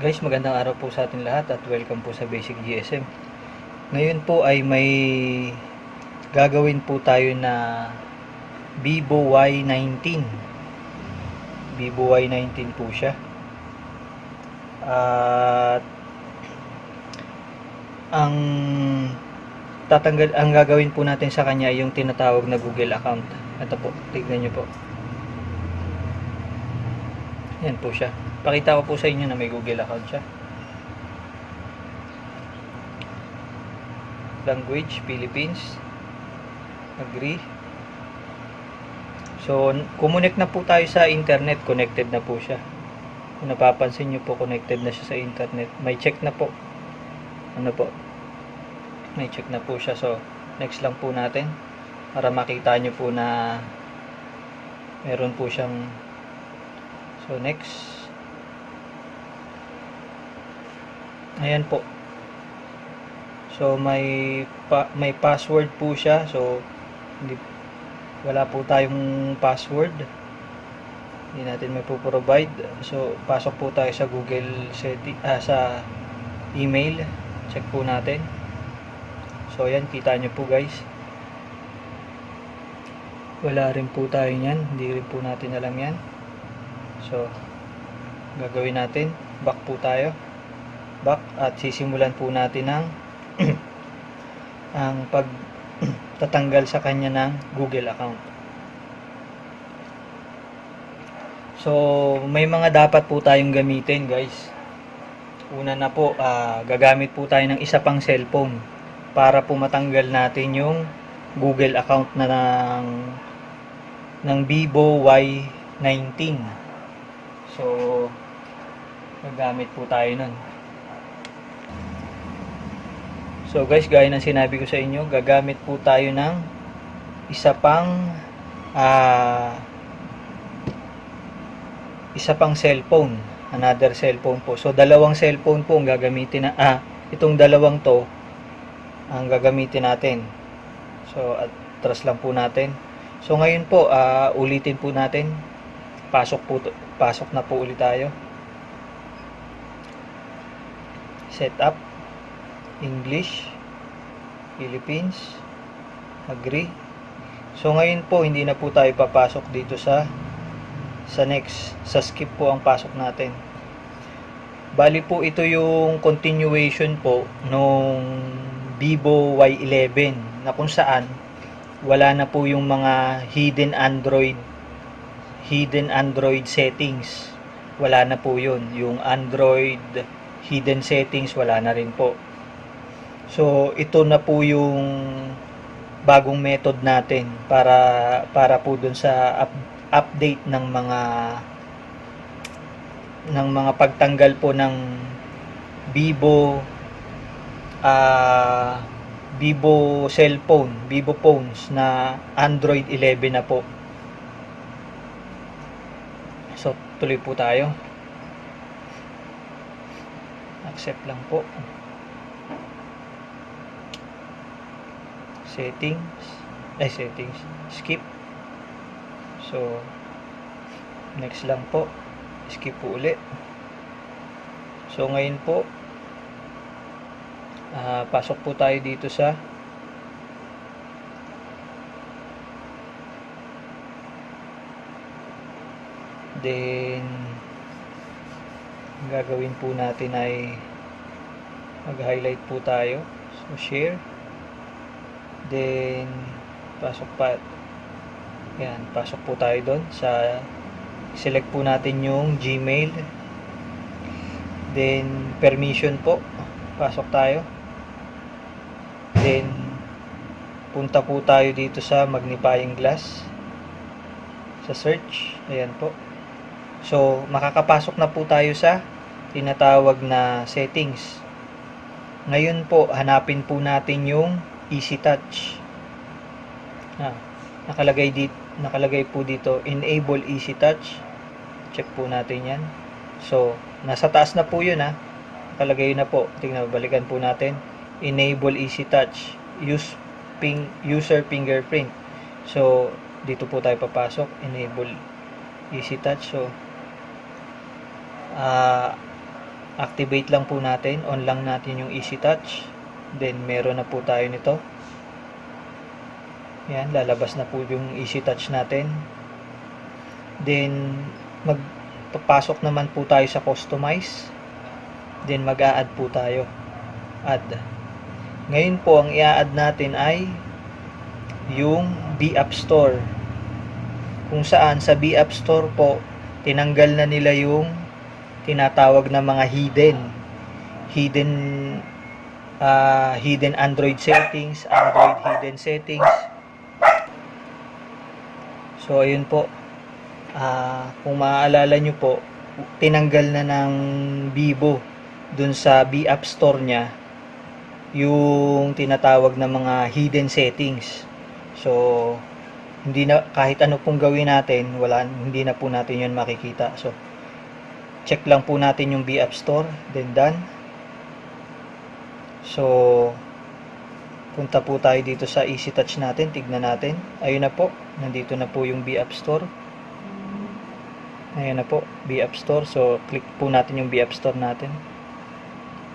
Guys, magandang araw po sa atin lahat at welcome po sa Basic GSM. Ngayon po ay may gagawin po tayo na Vivo Y19. Vivo Y19 po siya. At ang gagawin po natin sa kanya ay yung tinatawag na Google account. Ito po, tignan nyo po. Yan po siya. Pakita ko po sa inyo na may Google account siya. Language, Philippines. Agree. So, connect na po tayo sa internet. Connected na po siya. Kung napapansin nyo po, connected na siya sa internet. May check na po. Ano po? May check na po siya. So, next lang po natin. Para makita nyo po na meron po siyang. So, next. Ayan po. So may password po siya. So wala po tayong password. Hindi natin may provide. So pasok po tayo sa Google setting, sa email. Check po natin. So ayan, kita nyo po guys. Wala rin po tayo niyan. Hindi rin po natin alam yan. So gagawin natin, back po tayo. Back at sisimulan po natin ang pagtatanggal sa kanya ng Google account. So may mga dapat po tayong gamitin guys. Una na po, gagamit po tayo ng isa pang cellphone para po matanggal natin yung Google account na ng Vivo Y19. So gagamit po tayo nun. So guys, gaya ng sinabi ko sa inyo, gagamit po tayo ng isa pang cellphone, another cellphone po. So dalawang cellphone po ang gagamitin na itong dalawang to ang gagamitin natin. So atras lang po natin. So ngayon po, ulitin po natin. Pasok na po ulit tayo. Setup, English, Philippines, agree. So ngayon po hindi na po tayo papasok dito sa next, sa skip po ang pasok natin. Bali po ito yung continuation po nung Vivo Y11 na kung saan wala na po yung mga hidden Android settings. Wala na po yun. Yung Android hidden settings wala na rin po. So ito na po yung bagong method natin para po dun sa update ng mga pagtanggal po ng Vivo Vivo phones na Android 11 na po. So tuloy po tayo. Accept lang po. Settings, skip. So next lang po, skip po uli. So ngayon po, pasok po tayo dito sa then gagawin po natin ay mag-highlight po tayo. So share, then pasok po tayo doon sa select po natin yung Gmail, then permission po, pasok tayo, then punta po tayo dito sa magnifying glass sa search. Ayan po. So makakapasok na po tayo sa tinatawag na settings. Ngayon po hanapin po natin yung Easy Touch. Nakalagay po dito enable Easy Touch. Check po natin yan. So nasa taas na po yun nakalagay na po. Tingnan, balikan po natin. Enable Easy Touch, user fingerprint. So dito po tayo papasok, enable Easy Touch. So activate lang po natin, on lang natin yung Easy Touch. Then meron na po tayo nito. Yan, lalabas na po yung Easy Touch natin. Then magpapasok naman po tayo sa Customize. Then mag-a-add po tayo. Add. Ngayon po ang i-add natin ay yung B-App Store. Kung saan sa B-App Store po tinanggal na nila yung tinatawag na mga hidden Android settings, Android hidden settings. So ayun po, kung maaalala nyo po, tinanggal na ng Vivo dun sa B-App Store nya yung tinatawag na mga hidden settings. So hindi na, kahit ano pong gawin natin, hindi na po natin yun makikita. So check lang po natin yung B-App Store, then done. So punta po tayo dito sa Easy Touch natin, tignan natin. Ayun na po, nandito na po yung B-App Store. Ayan na po, B-App Store. So click po natin yung B-App Store natin.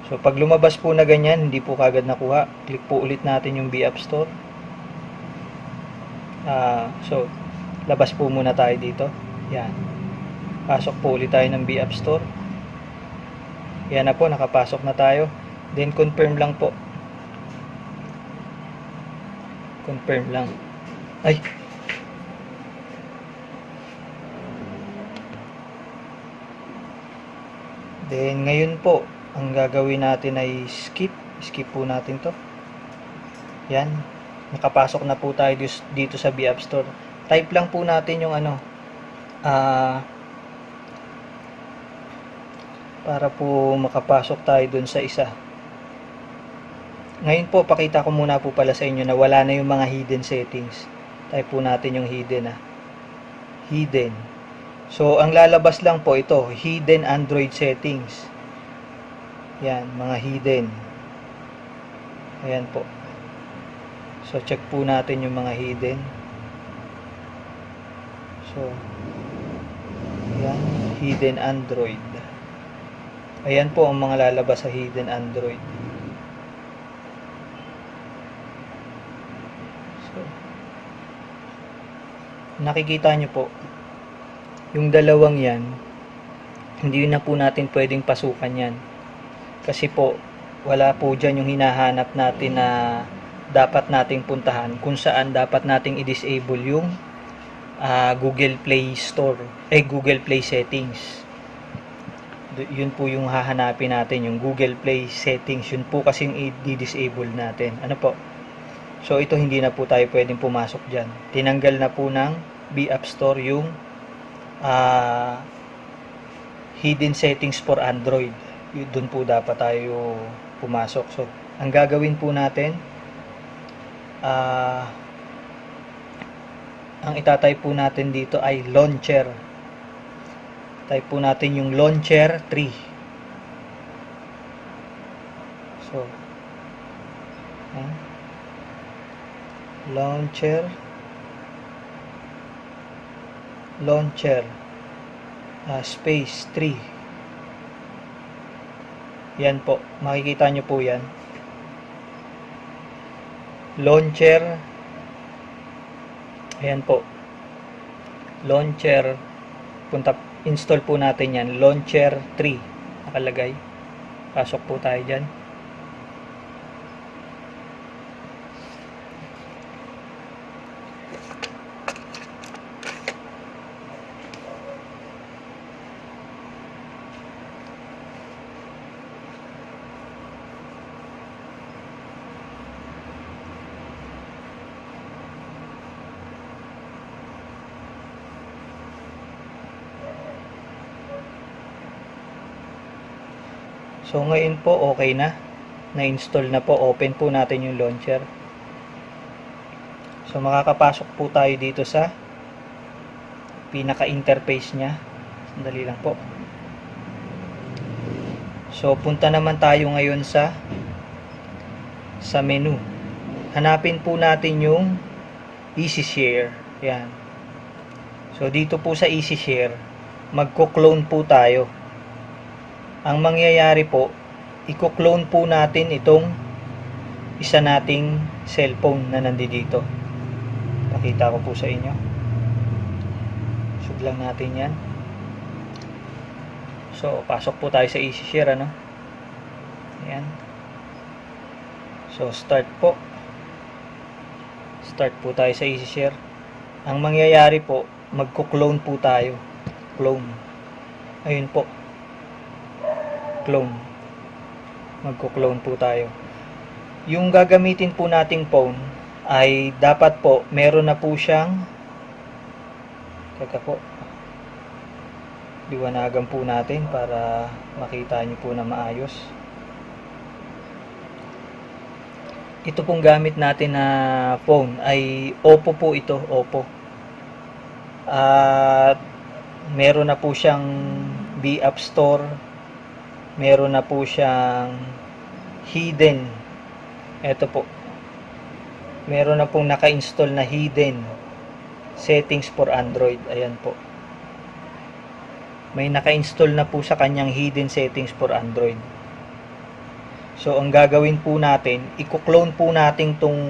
So pag lumabas po na ganyan, hindi po kagad nakuha, click po ulit natin yung B-App Store. So labas po muna tayo dito. Yan, pasok po ulit tayo ng B-App Store. Yan na po, nakapasok na tayo. Then confirm lang po. Confirm lang. Ay, then ngayon po ang gagawin natin ay skip po natin to. Yan, nakapasok na po tayo dito sa B-App Store. Type lang po natin yung para po makapasok tayo dun sa isa. Ngayon po, pakita ko muna po pala sa inyo na wala na yung mga hidden settings. Type po natin yung hidden. Hidden. So ang lalabas lang po ito, hidden Android settings. Yan, mga hidden. Ayan po. So check po natin yung mga hidden. So yan, hidden Android. Ayan po ang mga lalabas sa hidden Android. So nakikita nyo po yung dalawang yan, hindi na po natin pwedeng pasukan yan. Kasi po, wala po dyan yung hinahanap natin na dapat nating puntahan, kung saan dapat nating i-disable yung Google Play Store, Google Play settings. Yun po yung hahanapin natin, yung Google Play settings. Yun po kasing i-disable natin. Ano po? So ito, hindi na po tayo pwedeng pumasok dyan. Tinanggal na po ng B-App Store yung hidden settings for Android. Doon po dapat tayo pumasok. So ang gagawin po natin, ang itatype po natin dito ay launcher. Type po natin yung launcher 3. So launcher space 3. Yan po, makikita nyo po yan, launcher. Ayan po, launcher, install po natin yan, launcher 3 nakalagay. Pasok po tayo dyan. So ngayon po okay na, na-install na po, open po natin yung launcher. So makakapasok po tayo dito sa pinaka-interface nya. Sandali lang po. So punta naman tayo ngayon sa menu. Hanapin po natin yung Easy Share. Yan. So dito po sa Easy Share, magko-clone po tayo. Ang mangyayari po, i-clone po natin itong isa nating cellphone na nandito. Pakita ko po sa inyo. Sub lang natin yan. So, pasok po tayo sa easy share, ano? Ayan. So, start po. Start po tayo sa easy share. Ang mangyayari po, magko-clone po tayo. Clone. Ayun po. Clone. Magko-clone po tayo. Yung gagamitin po nating phone ay dapat po meron na po siyang, teka po, liwanagan po natin para makita nyo po na maayos. Ito pong gamit natin na phone ay Oppo po ito, Oppo. At meron na po siyang B App Store, meron na po siyang hidden. Ito po, meron na pong naka-install na hidden settings for Android. Ayan po, may naka-install na po sa kanyang hidden settings for Android. So ang gagawin po natin, i-clone po natin tong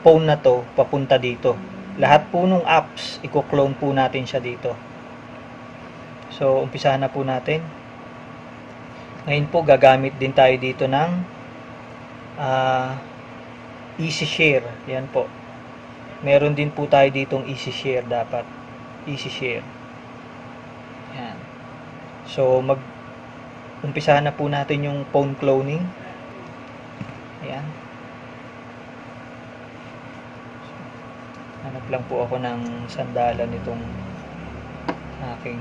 phone na to papunta dito. Lahat po nung apps, i-clone po natin siya dito. So umpisahan na po natin. Ngayon po gagamit din tayo dito ng easy share. Yan po, meron din po tayo ditong easy share. Dapat easy share. Yan. So umpisahan na po natin yung phone cloning. Ayan. Hanap lang po ako ng sandalan nitong aking,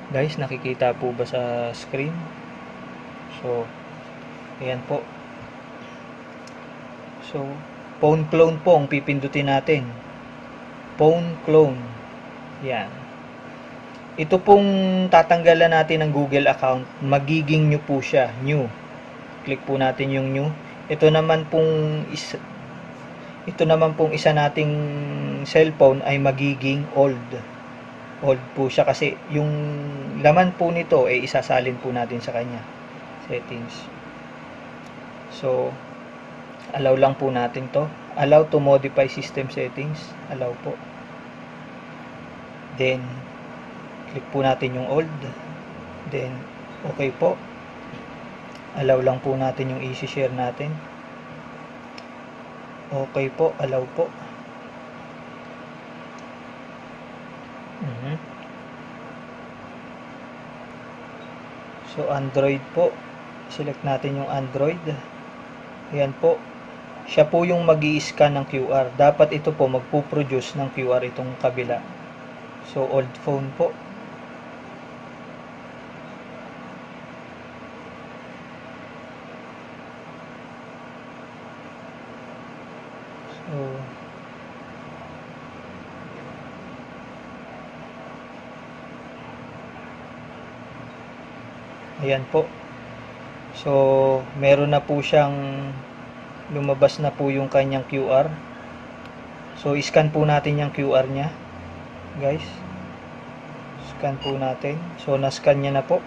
guys, nakikita po ba sa screen? So ayan po. So phone clone po ang pipindutin natin. Phone clone. Yan. Ito pong tatanggalan natin ng Google account, magiging new po siya, new. Click po natin yung new. Ito naman pong isa nating cellphone ay magiging old. Old po siya kasi yung laman po nito ay isasalin po natin sa kanya. Settings. So allow lang po natin to. Allow to modify system settings. Allow po. Then click po natin yung old. Then okay po. Allow lang po natin yung easy share natin. Okay po, allow po. So Android po. Select natin yung Android. Ayan po. Siya po yung mag-i-scan ng QR. Dapat ito po magpo-produce ng QR itong kabila. So old phone po. So ayan po. So meron na po siyang lumabas na po yung kanyang QR. So i-scan po natin yung QR nya, guys. Scan po natin. So na-scan niya na po.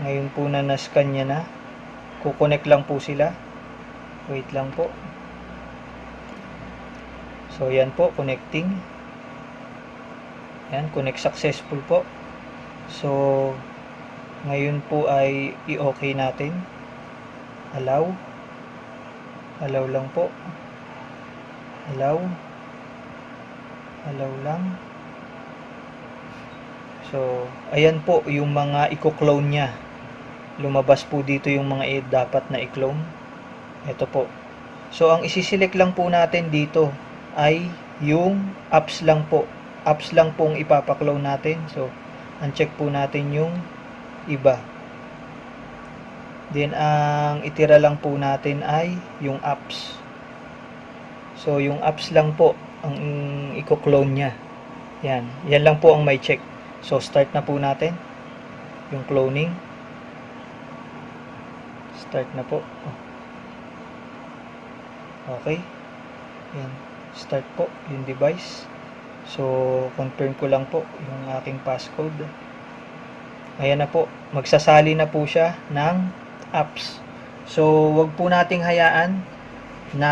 Ngayon po na na-scan niya na, kukonek lang po sila. Wait lang po. So yan po, connecting. Yan, connect successful po. So ngayon po ay i-okay natin. Allow. Allow lang po. Allow. Allow lang. So ayan po yung mga i-clone nya. Lumabas po dito yung mga dapat na i-clone. Ito po. So ang isi-select lang po natin dito ay yung apps lang po. Apps lang pong ipapa-clone natin. So uncheck po natin yung iba. Then ang itira lang po natin ay yung apps. So yung apps lang po ang i-clone nya. Yan. Yan lang po ang may check. So start na po natin yung cloning. Start na po. Okay. Yan. Start po yung device. So, confirm ko lang po yung aking passcode. Ayan na po, magsasali na po siya ng apps. So, wag po nating hayaan na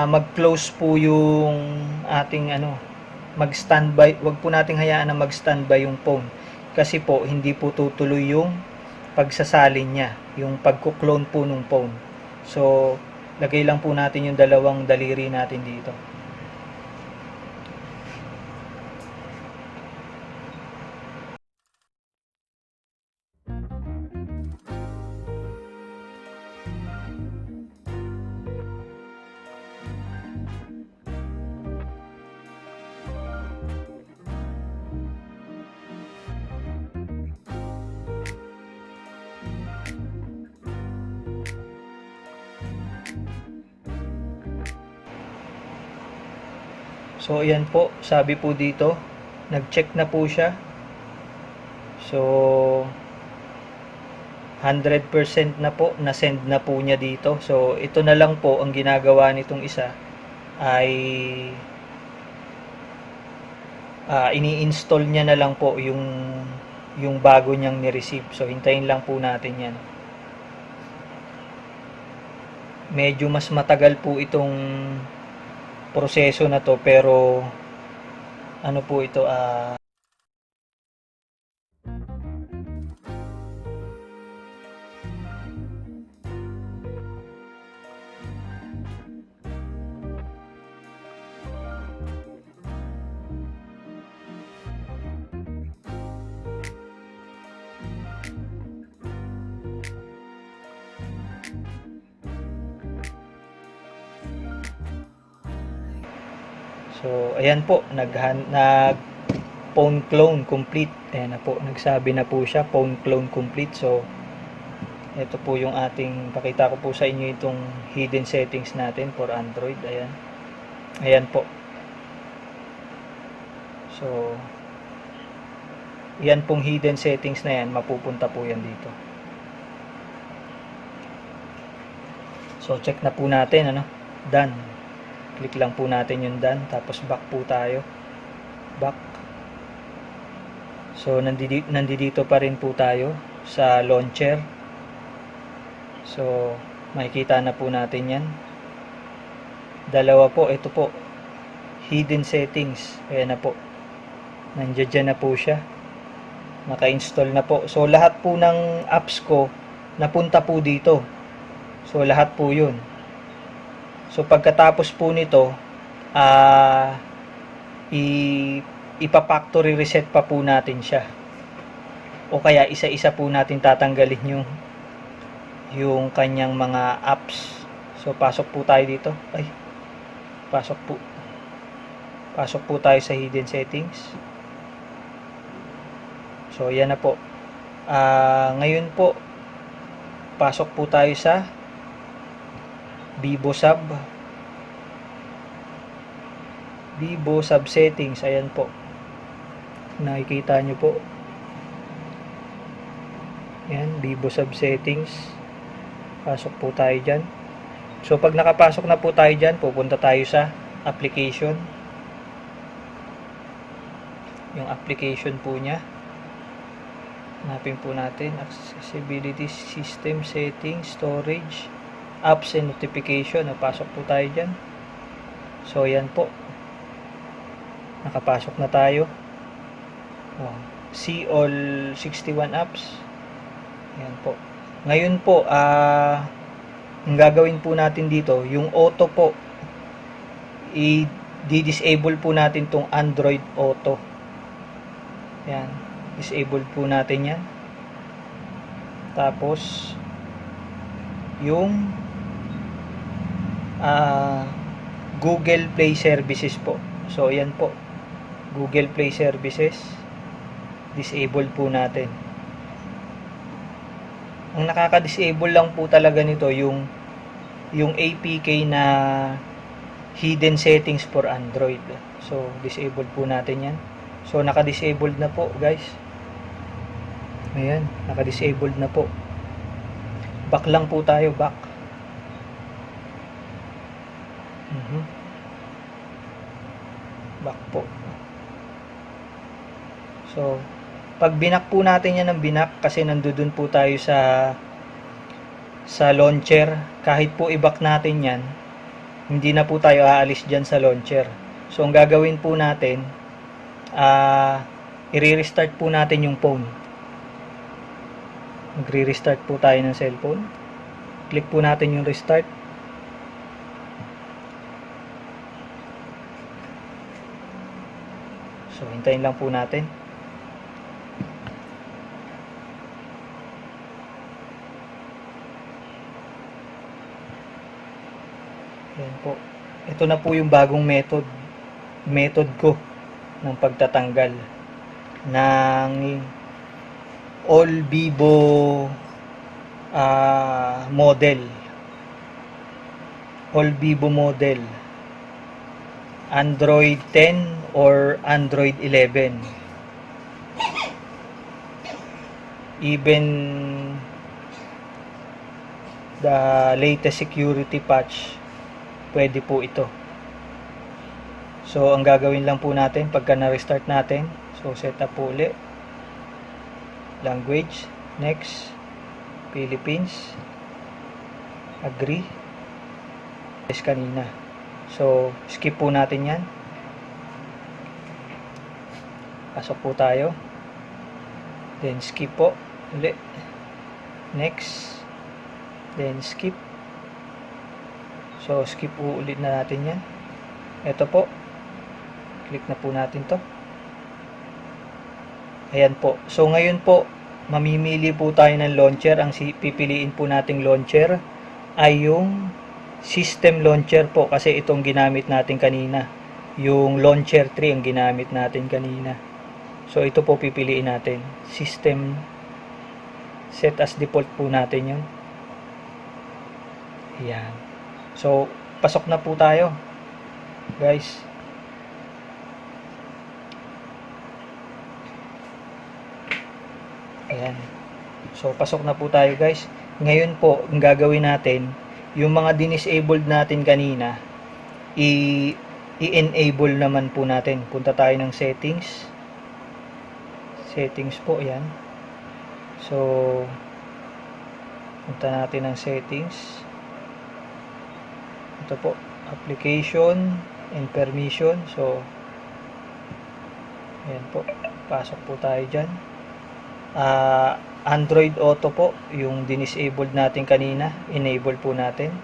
mag-close po yung ating mag-standby. Wag po nating hayaan na mag-standby yung phone. Kasi po, hindi po tutuloy yung pagsasalin niya, yung pagko-clone po ng phone. So, lagay lang po natin yung dalawang daliri natin dito. So, ayan po, sabi po dito, nag-check na po siya. So, 100% na po, na-send na po niya dito. So, ito na lang po ang ginagawa nitong isa ay ini-install niya na lang po yung bago niyang ni-receive. So, hintayin lang po natin yan. Medyo mas matagal po itong proseso na to, pero ano po ito, so, ayan po, nag phone clone complete. Ayan na po, nagsabi na po siya, phone clone complete. So, ito po yung ating, pakita ko po sa inyo itong hidden settings natin for Android. Ayan. Ayan po. So, yan pong hidden settings na yan, mapupunta po yan dito. So, check na po natin, done. Click lang po natin yung done, tapos back po tayo. Back. So, nandito pa rin po tayo sa launcher. So, makikita na po natin yan. Dalawa po, ito po, hidden settings. Ayan na po. Nandiyan na po siya. Naka-install na po. So, lahat po ng apps ko, napunta po dito. So, lahat po yun. So, pagkatapos po nito, ipa-factory reset pa po natin siya. O kaya, isa-isa po natin tatanggalin yung kanyang mga apps. So, pasok po tayo dito. Ay, pasok po. Pasok po tayo sa hidden settings. So, yan na po. Ngayon po, pasok po tayo sa Vivo Sub settings. Ayan po, nakikita nyo po yan, Vivo Sub settings. Pasok po tayo dyan. So, pag nakapasok na po tayo dyan, pupunta tayo sa application, yung application po nya. Hanapin po natin accessibility, system settings, storage, apps and notification. Pasok po tayo dyan. So, yan po, nakapasok na tayo. See all 61 apps. Yan po. Ngayon po, ang gagawin po natin dito, yung auto po, i-disable po natin tong Android Auto. Yan, disable po natin yan. Tapos yung Google Play Services po. So, yan po, Google Play Services, disable po natin. Ang nakaka-disable lang po talaga nito yung APK na hidden settings for Android. So, disable po natin yan. So, naka-disabled na po, guys. Ayan, naka-disabled na po. Back lang po tayo, back. Back po. So, pag binak po natin yan ng binak, kasi nandoon po tayo sa launcher, kahit po i-back natin yan, hindi na po tayo aalis dyan sa launcher. So, ang gagawin po natin, i-restart po natin yung phone. Magre-restart po tayo ng cellphone. Click po natin yung restart. So, hintayin lang po natin. Yan po. Ito na po yung bagong method ko ng pagtatanggal ng all Vivo model. All Vivo model. Android 10 or Android 11. Even the latest security patch, pwede po ito. So, ang gagawin lang po natin pagka na-restart natin, so set up po ulit. Language, next, Philippines, agree, yes kanina. So, skip po natin yan. Pasok po tayo. Then, skip po ulit. Next, then skip. So, skip po ulit na natin yan. Ito po. Click na po natin to. Ayan po. So, ngayon po, mamimili po tayo ng launcher. Ang pipiliin po nating launcher ay yung system launcher po. Kasi itong ginamit natin kanina. Yung launcher 3 ang ginamit natin kanina. So, ito po pipiliin natin. System. Set as default po natin yun. Ayan. So, pasok na po tayo, guys. Ayan. So, pasok na po tayo, guys. Ngayon po, ang gagawin natin, yung mga disabled natin kanina, i-enable naman po natin. Punta tayo ng settings. Settings po, ayan. So, punta natin ng settings. Ito po, application and permission. So, ayan po, pasok po tayo dyan. Android Auto po, yung disabled natin kanina, enable po natin.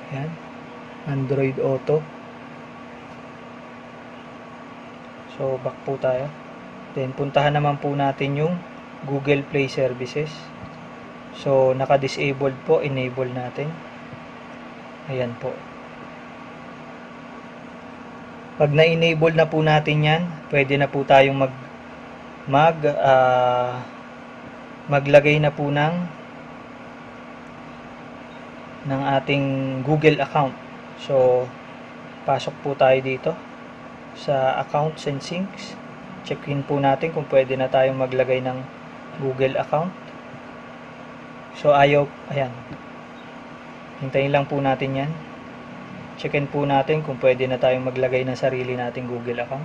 Ayan, Android Auto. So, back po tayo. Then, puntahan naman po natin yung Google Play Services. So, naka-disabled po, enable natin. Ayan po. Pag na-enable na po natin yan, pwede na po tayong maglagay na po ng ating Google account. So, pasok po tayo dito sa accounts and syncs. Check-in po natin kung pwede na tayong maglagay ng Google account. So, ayan. Hintayin lang po natin yan. Check-in po natin kung pwede na tayong maglagay ng sarili nating Google account.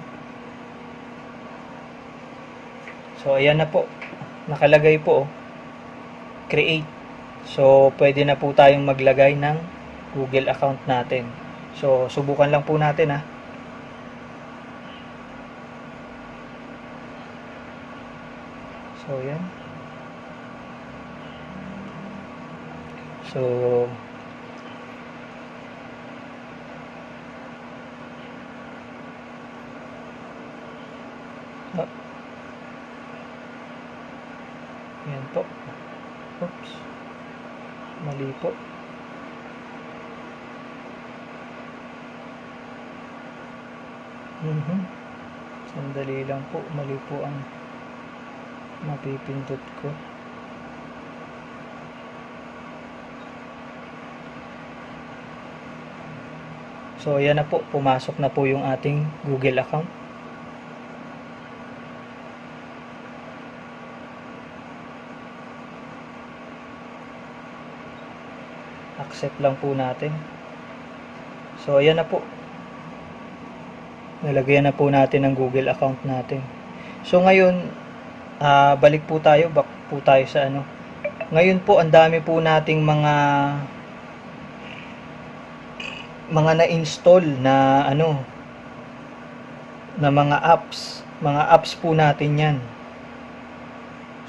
So, ayan na po. Nakalagay po, create. So, pwede na po tayong maglagay ng Google account natin. So, subukan lang po natin, ha. So, ayan. So, ayan po. Oops. Mali po. Sandali lang po. Mali po ang mapipindot ko. So, ayan na po. Pumasok na po yung ating Google account. Accept lang po natin. So, ayan na po. Nalagyan na po natin ang Google account natin. So ngayon, balik po tayo, back po tayo sa ano. Ngayon po, ang dami po nating mga na-install na ano, na mga apps po natin yan.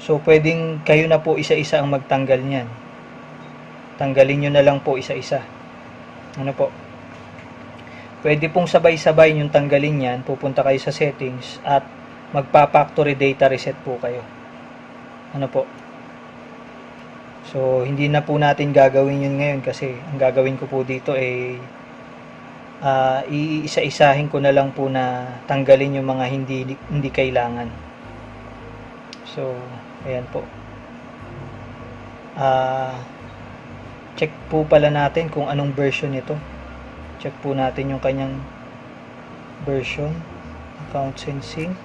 So pwedeng kayo na po isa-isa ang magtanggal niyan. Tanggalin nyo na lang po isa-isa. Ano po? Pwede pong sabay-sabay yung tanggalin yan. Pupunta kayo sa settings at magpa-factory data reset po kayo. Ano po? So hindi na po natin gagawin yun ngayon kasi ang gagawin ko po dito ay iisa-isahin ko na lang po na tanggalin yung mga hindi kailangan. So ayan po. Check po pala natin kung anong version ito. Check po natin yung kanyang version. Accounts and sync.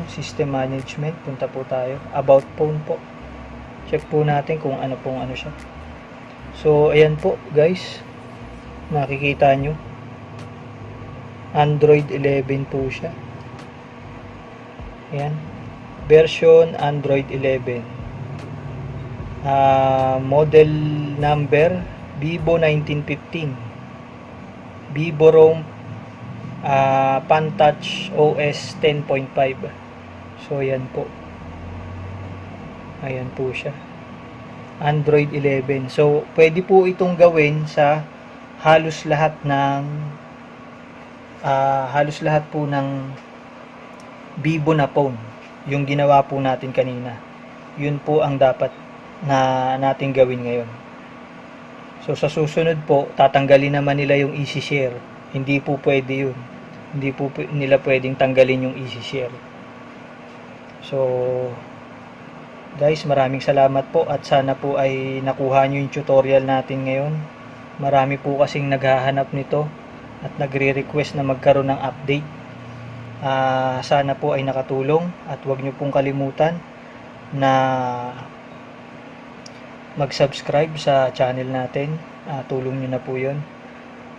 System management. Punta po tayo. About phone po. Check po natin kung ano siya. So ayan po guys. Makikita nyo. Android 11 po siya. Ayan. Version Android 11. Model number Vivo 1915. Vivo Roam Pantouch OS 10.5. So ayan po. Ayan po siya. Android 11. So pwede po itong gawin sa halos lahat po ng Vivo na phone. Yung ginawa po natin kanina. Yun po ang dapat na natin gawin ngayon. So sa susunod po, tatanggalin naman nila yung easy share. Hindi po pwede yun. Hindi po nila pwedeng tanggalin yung easy share. So guys, maraming salamat po at sana po ay nakuha nyo yung tutorial natin ngayon. Marami po kasing naghahanap nito at nagre-request na magkaroon ng update. Sana po ay nakatulong at huwag nyo pong kalimutan na mag-subscribe sa channel natin. Tulong nyo na po yun.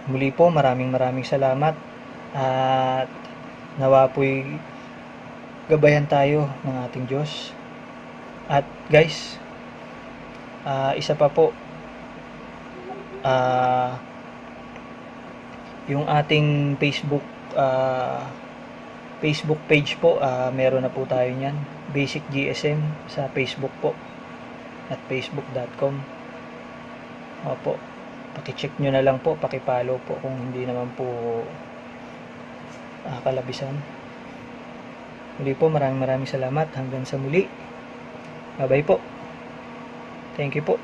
Muli po, maraming salamat at nawa po'y gabayan tayo ng ating Diyos. At guys, isa pa po, yung ating Facebook page po, meron na po tayo niyan, Basic GSM sa Facebook po at facebook.com. Opo, paki-check nyo na lang po, paki-follow po kung hindi naman po kalabisan. Muli po, maraming salamat. Hanggang sa muli. Bye-bye po. Thank you po.